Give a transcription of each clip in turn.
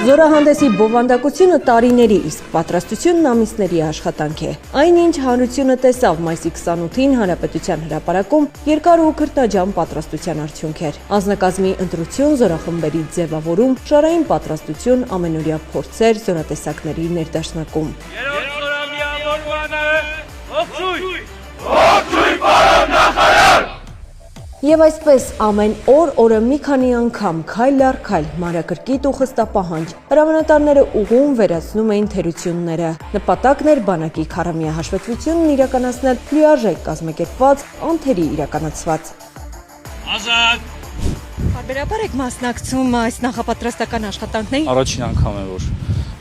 Զորահանդեսի բովանդակությունը տարիների, իսկ պատրաստությունն ամիսների աշխատանք է։ Այնինչ հանրությունը տեսավ մայիսի 28-ին Հանրապետության հրապարակում երկար ու քրտնաջան պատրաստության արդյունք էր։ Անձնակազմի ընտրություն, զորախմբերի ձևավորում, շարային պատրաստություն, ամենօրյա փորձեր, զորատեսակների ներդաշնակում։ Եվ այսպես ամեն օրը մի քանի անգամ քայլ առ քայլ մանրակրկիտ ու խստապահանջ հրամանատարները ուղղում վերացնում էին թերությունները։ Նպատակն էր բանակի քառամյա հաշվետվությունն իրականացնել լիարժեք կազմակերպված, անթերի իրականացված։ Ազատ! Բարբերաբար եք մասնակցում այս նախապատրաստական աշխատանքներին։ Առաջին անգամ է, որ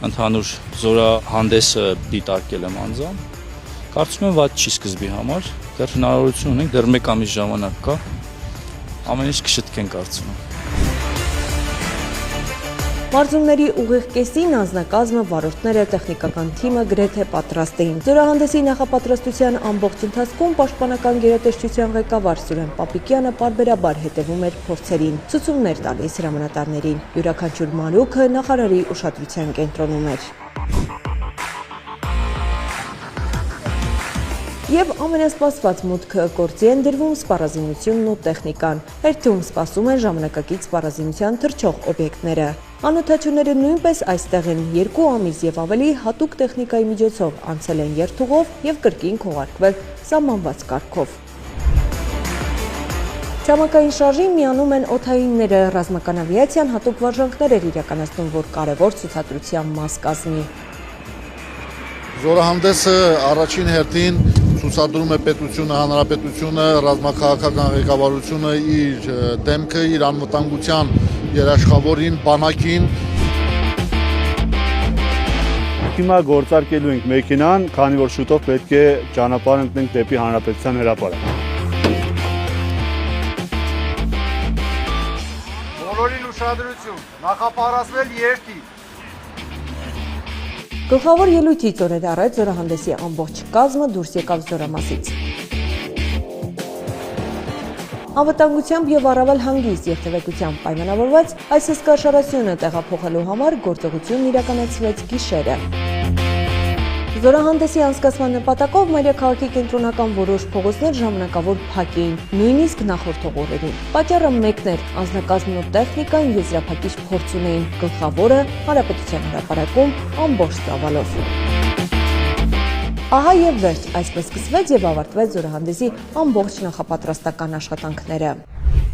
ընդհանուր զորահանդեսը դիտարկել եմ անձամբ։ Կարծում եմ վատ չի սկզբի համար, դեռ հնարավորություն ունենք, դեռ մեկ ամիս ժամանակ կա, ամեն ինչ կշտկենք կարծում եմ։ Մարզումների ուղիղ կեսին անձնակազմը, վարորդները, տեխնիկական թիմը գրեթե պատրաստ էին։ Զորահանդեսի նախապատրաստության ամբողջ ընթացքում պաշտպանական գերատեսչության ղեկավար Սուրեն Պապիկյանը պարբերաբար հետևում էր փորձերին, ցուցումներ տալիս հրամանատարներին։ Յուրաքանչյուր մանրուքը նախարարի ուշադրության կենտրոնում էր։ Եվ ամենասպասված մուտքը գործի են դրվում սպառազինությունն ու տեխնիկան։ Հերթում սպասում են ժամանակակից սպառազինության թռչող օբյեկտները։ Անօթաչուները նույնպես այստեղ են 2 ամիս եւ ավելի հատուկ տեխնիկայի միջոցով անցել են երթուղով եւ կրկին քողարկվել սահմանված կարգով։ Ժամանակային շարժին միանում են օդայինները, ռազմական ավիացիան հատուկ վարժանքներ էր իրականացնում, որ կարևոր ցուցադրության մաս կազմի։ Զորահանդեսը առաջին հերթին ցուցադրում է պետությունը, հանրապետությունը, ռազմաքաղաքական ղեկավարությունը իր դեմքը, իր անվտանգության երաշխավորին, բանակին։ Հիմա գործարկելու ենք մեքենան, քանի որ շուտով պետք է ճանապարհ ընկնենք դեպի հանրապետության հրապարակ։ Բոլորին ուշադրություն, նախապատրաստվել երթի։ Գլխավոր ելույթից օրեր առաջ զորահանդեսի ամբողջ կազմը դուրս եկավ զորամասից։ Անվտանգությամբ եւ առավել հանգիստ երթևեկությամբ պայմանավորված այս հսկաշարությունը տեղափոխելու համար գործողությունն իրականացվեց գիշերը։ Զորահանդեսի անցկացման նպատակով մայրաքաղաքի կենտրոնական որոշ փողոցներ ժամանակավոր փակ էին, նույնիսկ նախորդ օրերին։ Պատճառը մեկն էր՝ անձնակազմն ու տեխնիկան եզրափակիչ փորձ ունեին, գլխավորը Հանրապետության հրապարակում ամբողջ ծավալով։ Ահա եւ վերջ, այսպես սկսվեց եւ ավարտվեց զորահանդեսի ամբողջ նախապատրաստական աշխատանքները։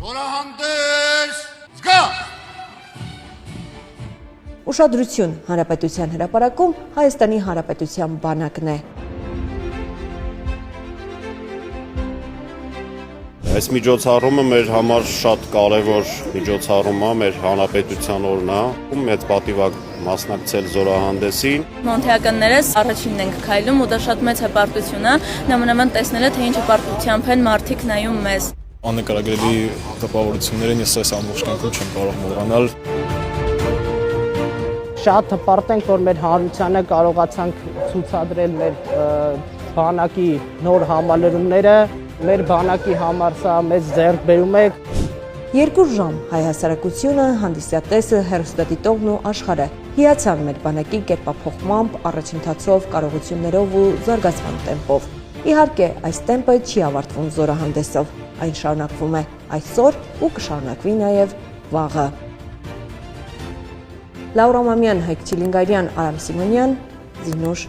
Զորահանդես, զգա! Ուշադրություն, Հանրապետության հրապարակում Հայաստանի Հանրապետության բանակն է։ Այս միջոցառումը մեր համար շատ կարևոր միջոցառում է, մեր հանրապետության օրն է, մեծ պատիվ է մասնակցել զորահանդեսին։ Մոնթեականներս առաջինն ենք քայլում ու դա շատ մեծ հպարտություն է, նմանավան տեսնելը, թե ինչ հպարտությամբ են մարդիկ նայում մեզ։ Աննկարագրելի տպավորություններին ես այս ամբողջ կյանքում չեմ կարող մոռանալ։ Շատ հպարտ ենք, որ մեր հանրությանը կարողացանք ցուցադրել մեր բանակի նոր համալրումները, մեր բանակի համար սա մեծ ձեռքբերում է։ 2 ժամ հայ հասարակությունը, հանդիսատեսը, հեռուստադիտողն ու աշխարհը հիացան մեր բանակի կերպափոխմամբ, առաջընթացով, կարողություններով ու զարգացման տեմպով։ Իհարկե, այս տեմպը չի ավարտվում զորահանդեսով, այն շարունակվում է այսօր ու կշարունակվի նաև վաղը։ Լաուրա Մամյան, Հայկ Չիլինգարյան, Արամ Սիմոնյան, Զինուշ